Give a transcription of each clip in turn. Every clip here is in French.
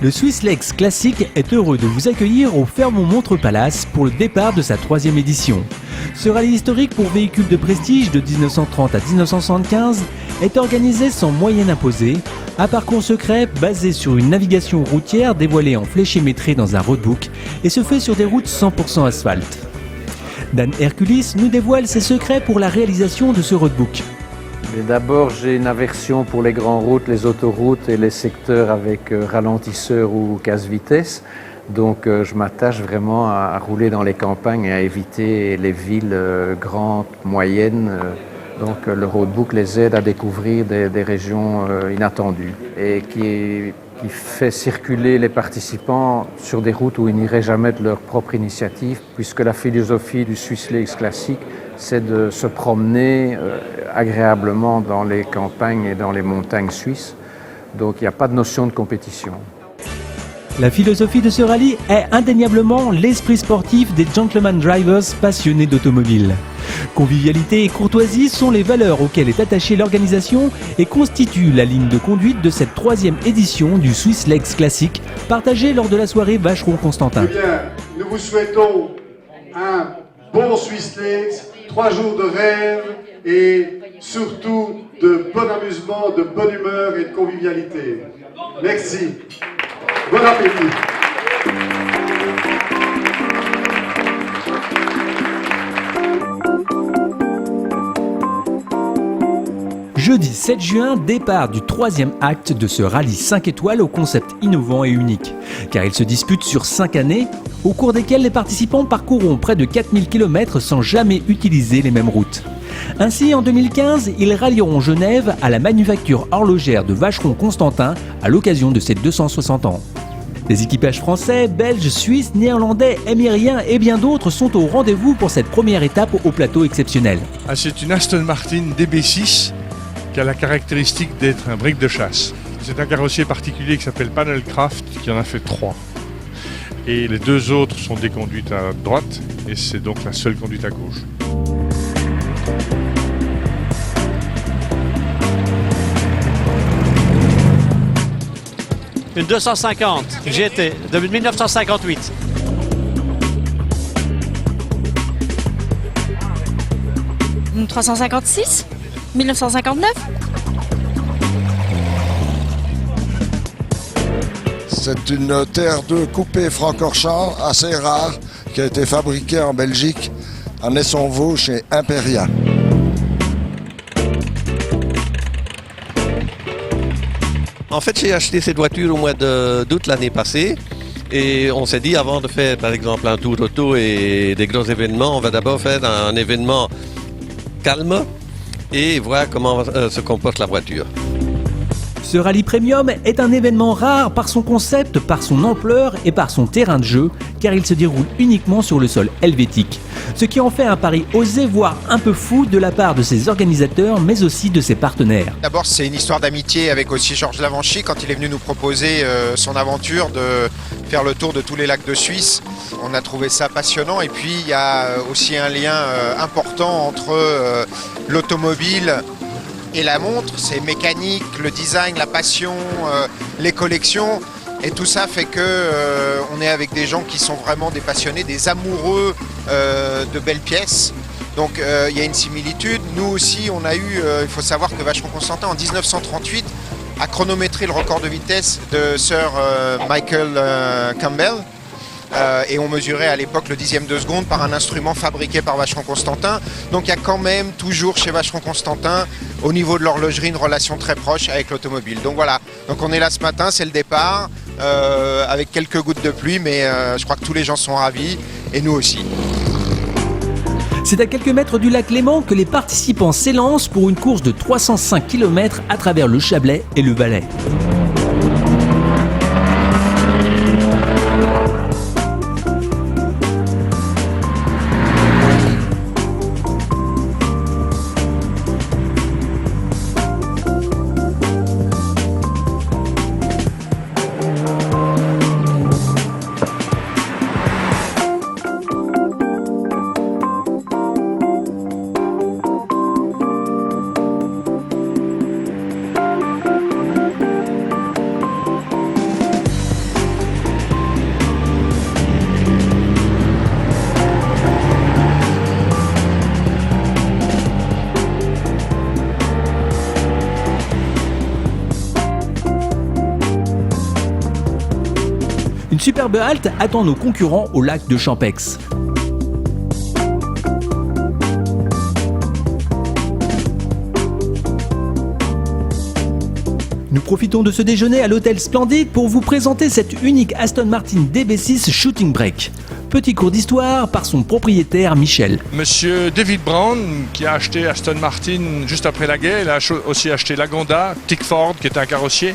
Le Swiss Legs Classic est heureux de vous accueillir au Fairmont-Montreux Palace pour le départ de sa 3e édition. Ce rallye historique pour véhicules de prestige de 1930 à 1975 est organisé sans moyenne imposée, un parcours secret basé sur une navigation routière dévoilée en fléchémétré dans un roadbook et se fait sur des routes 100% asphalte. Dan Herculis nous dévoile ses secrets pour la réalisation de ce roadbook. Mais d'abord, j'ai une aversion pour les grandes routes, les autoroutes et les secteurs avec ralentisseurs ou casse-vitesse. Donc je m'attache vraiment à rouler dans les campagnes et à éviter les villes grandes, moyennes. Donc le roadbook les aide à découvrir des régions inattendues et qui fait circuler les participants sur des routes où ils n'iraient jamais de leur propre initiative, puisque la philosophie du Swiss Legs Classic, c'est de se promener agréablement dans les campagnes et dans les montagnes suisses. Donc il n'y a pas de notion de compétition. La philosophie de ce rallye est indéniablement l'esprit sportif des gentleman drivers passionnés d'automobile. Convivialité et courtoisie sont les valeurs auxquelles est attachée l'organisation et constituent la ligne de conduite de cette 3e édition du Swiss Legs Classic, partagée lors de la soirée Vacheron-Constantin. Eh bien, nous vous souhaitons un bon Swiss Legs, 3 jours de rêve et surtout de bon amusement, de bonne humeur et de convivialité. Merci. Bon appétit. Jeudi 7 juin, départ du 3e acte de ce rallye 5 étoiles au concept innovant et unique. Car il se dispute sur 5 années, au cours desquelles les participants parcourront près de 4000 km sans jamais utiliser les mêmes routes. Ainsi, en 2015, ils rallieront Genève à la manufacture horlogère de Vacheron-Constantin à l'occasion de ses 260 ans. Les équipages français, belges, suisses, néerlandais, émiriens et bien d'autres sont au rendez-vous pour cette première étape au plateau exceptionnel. C'est une Aston Martin DB6 qui a la caractéristique d'être un brick de chasse. C'est un carrossier particulier qui s'appelle Panelcraft qui en a fait 3. Et les 2 autres sont des conduites à droite et c'est donc la seule conduite à gauche. Une 250 GT de 1958. Une 356 1959. C'est une TR2 coupée Francorchamps assez rare qui a été fabriquée en Belgique en Essonvaux chez Imperia. En fait, j'ai acheté cette voiture au mois d'août l'année passée et on s'est dit avant de faire par exemple un tour auto et des gros événements, on va d'abord faire un événement calme et voir comment se comporte la voiture. Ce rallye premium est un événement rare par son concept, par son ampleur et par son terrain de jeu, car il se déroule uniquement sur le sol helvétique. Ce qui en fait un pari osé, voire un peu fou de la part de ses organisateurs, mais aussi de ses partenaires. D'abord, c'est une histoire d'amitié avec aussi Georges Lavanchy quand il est venu nous proposer son aventure de faire le tour de tous les lacs de Suisse. On a trouvé ça passionnant et puis il y a aussi un lien important entre l'automobile et la montre, c'est mécanique, le design, la passion, les collections. Et tout ça fait que on est avec des gens qui sont vraiment des passionnés, des amoureux de belles pièces. Donc il y a une similitude. Nous aussi, on a eu, il faut savoir que Vacheron-Constantin en 1938 a chronométré le record de vitesse de Sir Michael Campbell. Et on mesurait à l'époque le 10e de seconde par un instrument fabriqué par Vacheron-Constantin. Donc il y a quand même toujours chez Vacheron-Constantin, au niveau de l'horlogerie, une relation très proche avec l'automobile. Donc voilà, donc on est là ce matin, c'est le départ, avec quelques gouttes de pluie, mais je crois que tous les gens sont ravis, et nous aussi. C'est à quelques mètres du lac Léman que les participants s'élancent pour une course de 305 km à travers le Chablais et le Valais. Une superbe halte attend nos concurrents au lac de Champex. Nous profitons de ce déjeuner à l'hôtel Splendide pour vous présenter cette unique Aston Martin DB6 Shooting Brake. Petit cours d'histoire par son propriétaire Michel. Monsieur David Brown, qui a acheté Aston Martin juste après la guerre, il a aussi acheté Lagonda, Tickford, qui était un carrossier,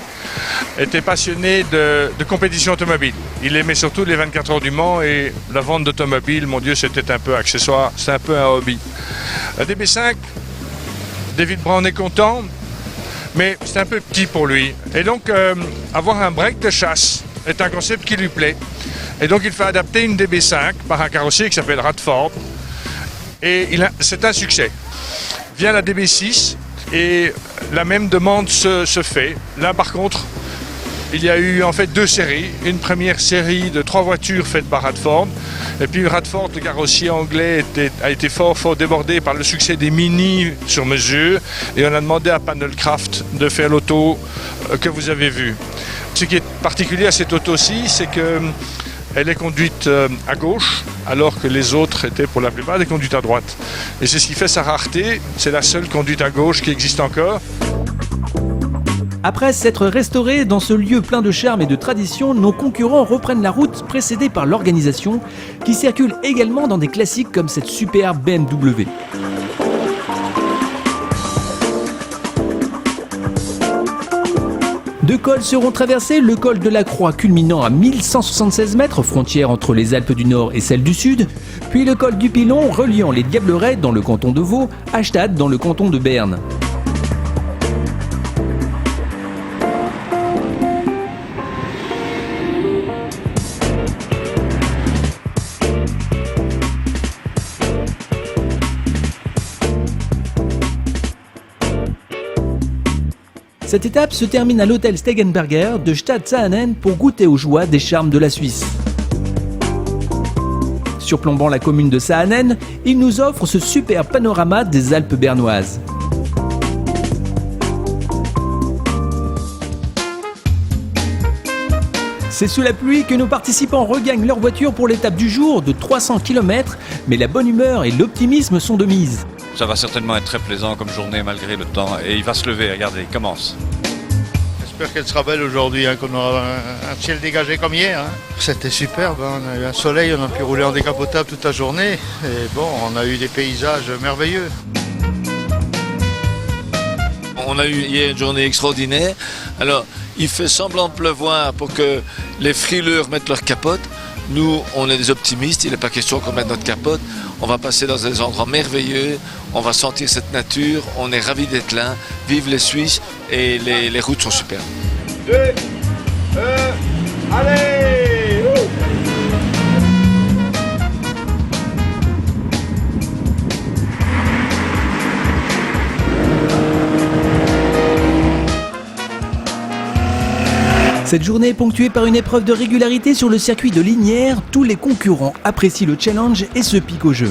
était passionné de compétition automobile. Il aimait surtout les 24 heures du Mans et la vente d'automobiles, mon Dieu, c'était un peu accessoire, c'est un peu un hobby. La DB5, David Brown est content, mais c'est un peu petit pour lui. Et donc, avoir un break de chasse est un concept qui lui plaît. Et donc, il fait adapter une DB5 par un carrossier qui s'appelle Radford. Et c'est un succès. Vient la DB6 et la même demande se fait. Là, par contre, il y a eu en fait 2 séries. Une première série de 3 voitures faites par Radford. Et puis Radford, le carrossier anglais, a été fort débordé par le succès des Mini sur mesure. Et on a demandé à Panelcraft de faire l'auto que vous avez vue. Ce qui est particulier à cette auto-ci, c'est qu'elle est conduite à gauche, alors que les autres étaient pour la plupart des conduites à droite. Et c'est ce qui fait sa rareté. C'est la seule conduite à gauche qui existe encore. Après s'être restaurés dans ce lieu plein de charme et de tradition, nos concurrents reprennent la route précédés par l'organisation qui circule également dans des classiques comme cette superbe BMW. Deux cols seront traversés, le col de la Croix culminant à 1176 mètres, frontière entre les Alpes du Nord et celles du Sud, puis le col du Pilon reliant les Diablerets dans le canton de Vaud à Stade dans le canton de Berne. Cette étape se termine à l'hôtel Stegenberger de Stade-Saanen pour goûter aux joies des charmes de la Suisse. Surplombant la commune de Saanen, il nous offre ce super panorama des Alpes bernoises. C'est sous la pluie que nos participants regagnent leur voiture pour l'étape du jour de 300 km, mais la bonne humeur et l'optimisme sont de mise. Ça va certainement être très plaisant comme journée malgré le temps et il va se lever, regardez, il commence. J'espère qu'elle sera belle aujourd'hui, qu'on aura un ciel dégagé comme hier. C'était superbe, on a eu un soleil, on a pu rouler en décapotable toute la journée et bon, on a eu des paysages merveilleux. On a eu hier une journée extraordinaire. Alors, il fait semblant de pleuvoir pour que les frileurs mettent leur capote. Nous, on est des optimistes, il n'est pas question qu'on mette notre capote. On va passer dans des endroits merveilleux, on va sentir cette nature, on est ravis d'être là, vive les Suisses et les routes sont superbes. 2, 1, allez! Cette journée est ponctuée par une épreuve de régularité sur le circuit de Lignières. Tous les concurrents apprécient le challenge et se piquent au jeu.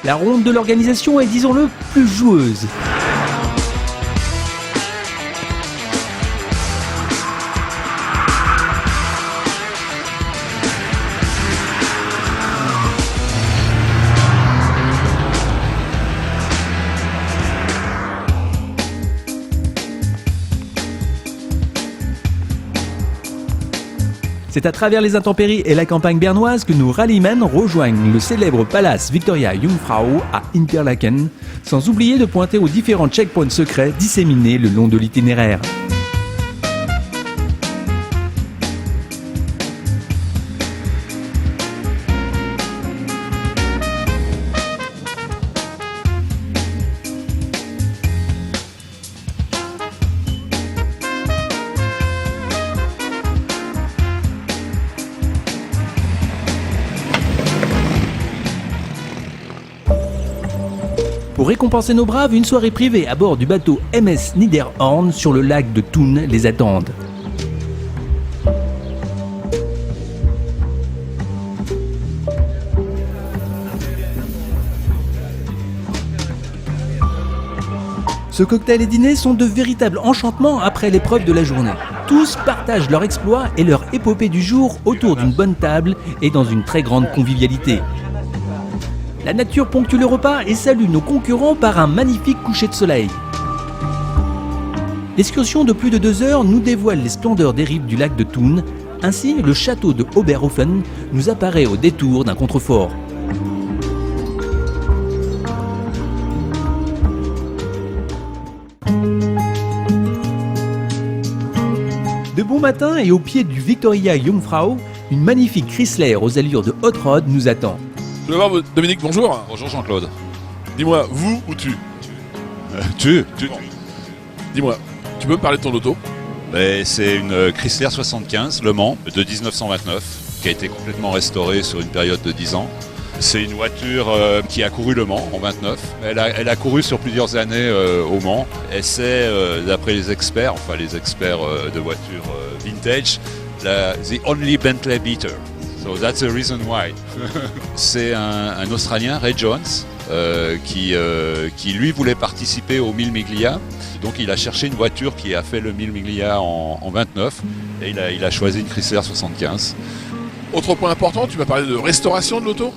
La ronde de l'organisation est, disons-le, plus joueuse. C'est à travers les intempéries et la campagne bernoise que nos rallymen rejoignent le célèbre palace Victoria Jungfrau à Interlaken, sans oublier de pointer aux différents checkpoints secrets disséminés le long de l'itinéraire. Pour récompenser nos braves, une soirée privée à bord du bateau MS Niederhorn sur le lac de Thun les attendent. Ce cocktail et dîner sont de véritables enchantements après l'épreuve de la journée. Tous partagent leur exploit et leur épopée du jour autour d'une bonne table et dans une très grande convivialité. La nature ponctue le repas et salue nos concurrents par un magnifique coucher de soleil. L'excursion de plus de 2 heures nous dévoile les splendeurs des rives du lac de Thun. Ainsi, le château de Oberhofen nous apparaît au détour d'un contrefort. De bon matin et au pied du Victoria Jungfrau, une magnifique Chrysler aux allures de hot rod nous attend. Je vais voir Dominique, bonjour. Bonjour Jean-Claude. Dis-moi, vous ou tu? Tu. Dis-moi, tu peux me parler de ton auto? C'est une Chrysler 75 Le Mans de 1929 qui a été complètement restaurée sur une période de 10 ans. C'est une voiture qui a couru Le Mans en 29. Elle a couru sur plusieurs années au Mans. Et c'est, d'après les experts de voitures vintage, the only Bentley beater. So that's the reason why. C'est un Australien, Ray Jones, qui lui voulait participer au 1000 Miglia. Donc il a cherché une voiture qui a fait le 1000 Miglia en 29 et il a choisi une Chrysler 75. Autre point important, tu m'as parlé de restauration de l'auto?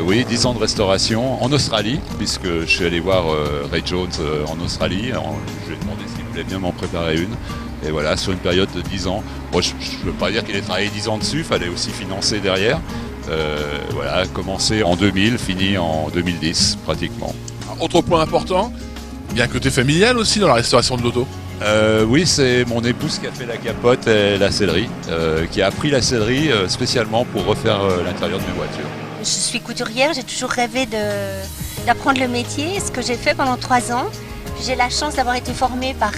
Oui, 10 ans de restauration en Australie, puisque je suis allé voir Ray Jones en Australie. Je lui ai demandé s'il voulait bien m'en préparer une. Et voilà, sur une période de 10 ans. Moi, je ne veux pas dire qu'il ait travaillé 10 ans dessus, il fallait aussi financer derrière. Voilà, commencé en 2000, fini en 2010 pratiquement. Autre point important, il y a un côté familial aussi dans la restauration de l'auto? Oui, c'est mon épouse qui a fait la capote et la sellerie, qui a appris la sellerie spécialement pour refaire l'intérieur de mes voitures. Je suis couturière, j'ai toujours rêvé d'apprendre le métier, ce que j'ai fait pendant 3 ans. J'ai la chance d'avoir été formée par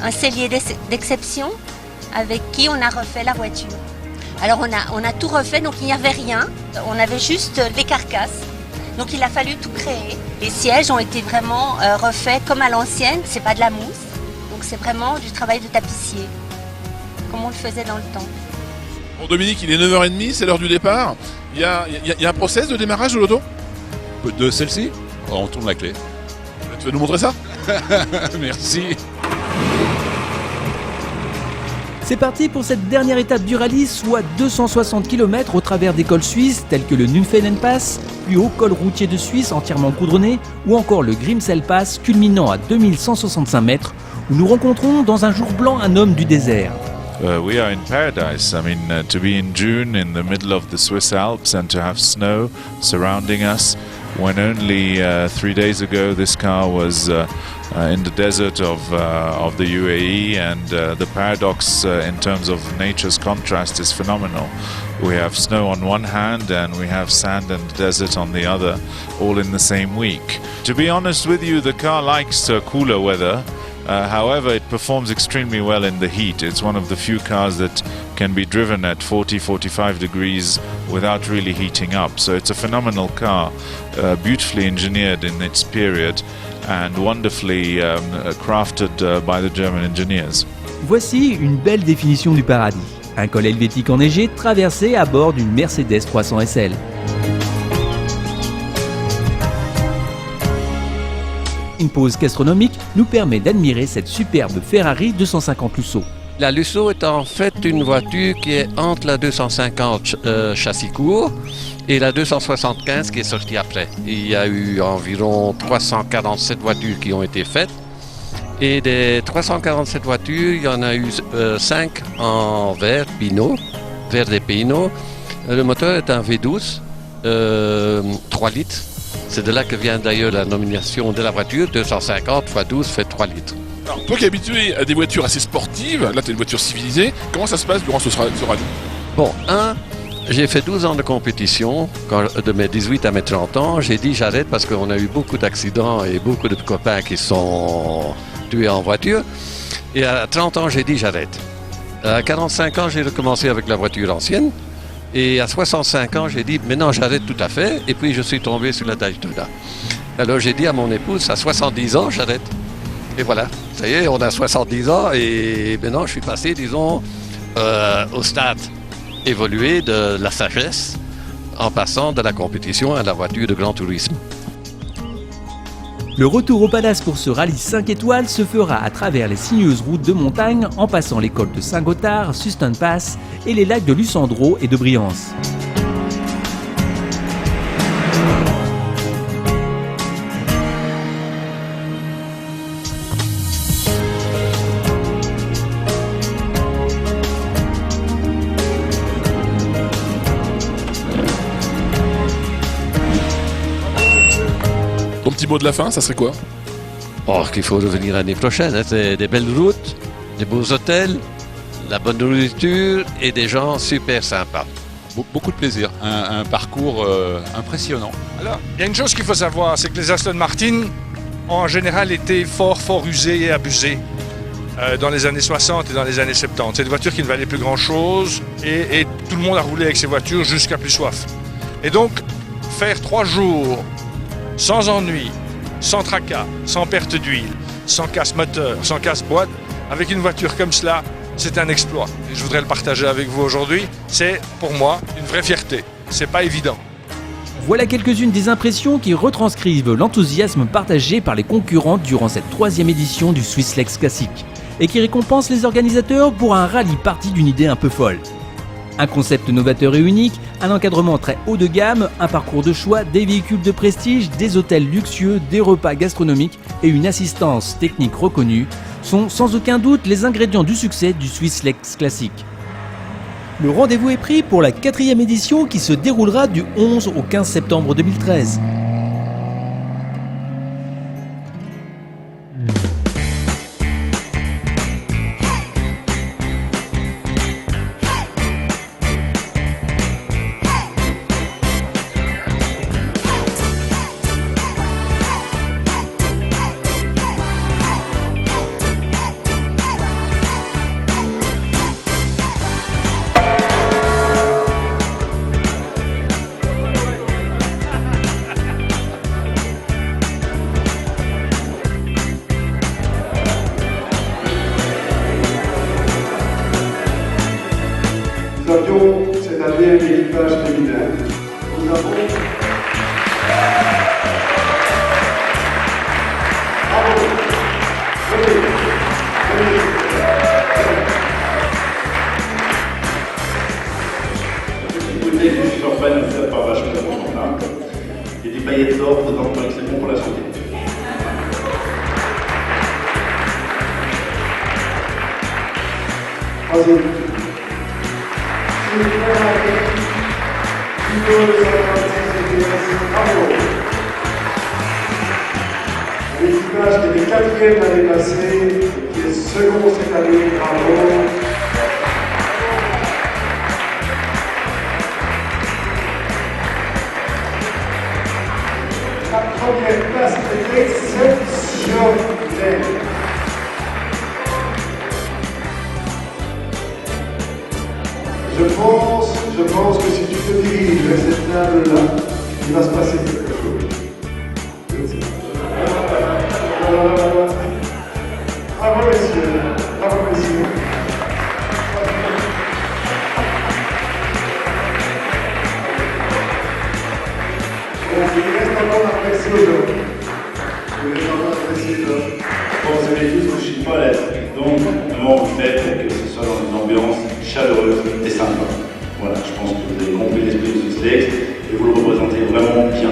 un sellier d'exception avec qui on a refait la voiture. Alors on a tout refait, donc il n'y avait rien, on avait juste les carcasses. Donc il a fallu tout créer. Les sièges ont été vraiment refaits comme à l'ancienne, c'est pas de la mousse. Donc c'est vraiment du travail de tapissier, comme on le faisait dans le temps. Bon Dominique, il est 9h30, c'est l'heure du départ. Il y a un process de démarrage de l'auto? De celle-ci? On tourne la clé. Tu veux nous montrer ça? Merci. C'est parti pour cette dernière étape du rallye, soit 260 km au travers des cols suisses tels que le Nünfelen Pass, puis au col routier de Suisse entièrement goudronné, ou encore le Grimsel Pass culminant à 2165 mètres, où nous rencontrons dans un jour blanc un homme du désert. We are in paradise. I mean, to be in June in the middle of the Swiss Alps and to have snow surrounding us, when only 3 days ago this car was in the desert of the UAE, and the paradox in terms of nature's contrast is phenomenal. We have snow on one hand and we have sand and desert on the other, all in the same week. To be honest with you, the car likes cooler weather. However, it performs extremely well in the heat. It's one of the few cars that can be driven at 40-45 degrees without really heating up. So it's a phenomenal car, beautifully engineered in its period and wonderfully crafted by the German engineers. Voici une belle définition du paradis. Un col helvétique enneigé traversé à bord d'une Mercedes 300 SL. Une pause gastronomique nous permet d'admirer cette superbe Ferrari 250 Lusso. La Lusso est en fait une voiture qui est entre la 250 châssis court et la 275 qui est sortie après. Il y a eu environ 347 voitures qui ont été faites. Et des 347 voitures, il y en a eu 5 en vert Pinot, vert des Pinot. Le moteur est un V12, 3 litres. C'est de là que vient d'ailleurs la nomination de la voiture, 250 x 12 fait 3 litres. Alors, toi qui es habitué à des voitures assez sportives, là tu as une voiture civilisée, comment ça se passe durant ce rallye? Bon, j'ai fait 12 ans de compétition, de mes 18 à mes 30 ans. J'ai dit j'arrête parce qu'on a eu beaucoup d'accidents et beaucoup de copains qui sont tués en voiture. Et à 30 ans, j'ai dit j'arrête. À 45 ans, j'ai recommencé avec la voiture ancienne. Et à 65 ans, j'ai dit maintenant j'arrête tout à fait. Et puis je suis tombé sur la Daytona. Alors j'ai dit à mon épouse, à 70 ans, j'arrête. Et voilà, ça y est, on a 70 ans et maintenant je suis passé, disons, au stade évolué de la sagesse en passant de la compétition à la voiture de grand tourisme. Le retour au palace pour ce rallye 5 étoiles se fera à travers les sinueuses routes de montagne en passant les cols de Saint-Gothard, Suston Pass et les lacs de Lucendreau et de Briance. Ton petit mot de la fin, ça serait quoi? Oh, qu'il faut revenir l'année prochaine. Hein. C'est des belles routes, des beaux hôtels, la bonne nourriture et des gens super sympas. Beaucoup de plaisir, un parcours impressionnant. Alors, il y a une chose qu'il faut savoir, c'est que les Aston Martin ont en général été fort usés et abusés dans les années 60 et dans les années 70. C'est des voitures qui ne valaient plus grand-chose et tout le monde a roulé avec ces voitures jusqu'à plus soif. Et donc, faire 3 jours sans ennui, sans tracas, sans perte d'huile, sans casse moteur, sans casse boîte, avec une voiture comme cela, c'est un exploit. Et je voudrais le partager avec vous aujourd'hui. C'est, pour moi, une vraie fierté. C'est pas évident. Voilà quelques-unes des impressions qui retranscrivent l'enthousiasme partagé par les concurrents durant cette 3e édition du Swiss Legs Classic et qui récompense les organisateurs pour un rallye parti d'une idée un peu folle. Un concept novateur et unique, un encadrement très haut de gamme, un parcours de choix, des véhicules de prestige, des hôtels luxueux, des repas gastronomiques et une assistance technique reconnue sont sans aucun doute les ingrédients du succès du Swiss Legs Classic. Le rendez-vous est pris pour la 4e édition qui se déroulera du 11 au 15 septembre 2013. Nous avions cette année l'équipage féminin. Nous avons... Bravo. Écoutez, je suis champagne, ça part vachement content. Il y a des paillettes d'or dedans, donc c'est bon pour la santé. Troisième. L'équipage qui était 4e l'année passée, qui est second cette année, bravo. La première place est exceptionnelle. Je pense que si tu te diriges vers cette table-là, il va se passer quelque chose. Bravo messieurs, bravo messieurs. Il reste encore à apprécier aujourd'hui. Bon, vous savez tous que je suis pas à l'aise. Donc, comment vous faites pour que ce soit dans une ambiance chaleureuse et sympa? Voilà, je pense que vous avez compris l'esprit de Swiss Legs et vous le représentez vraiment bien.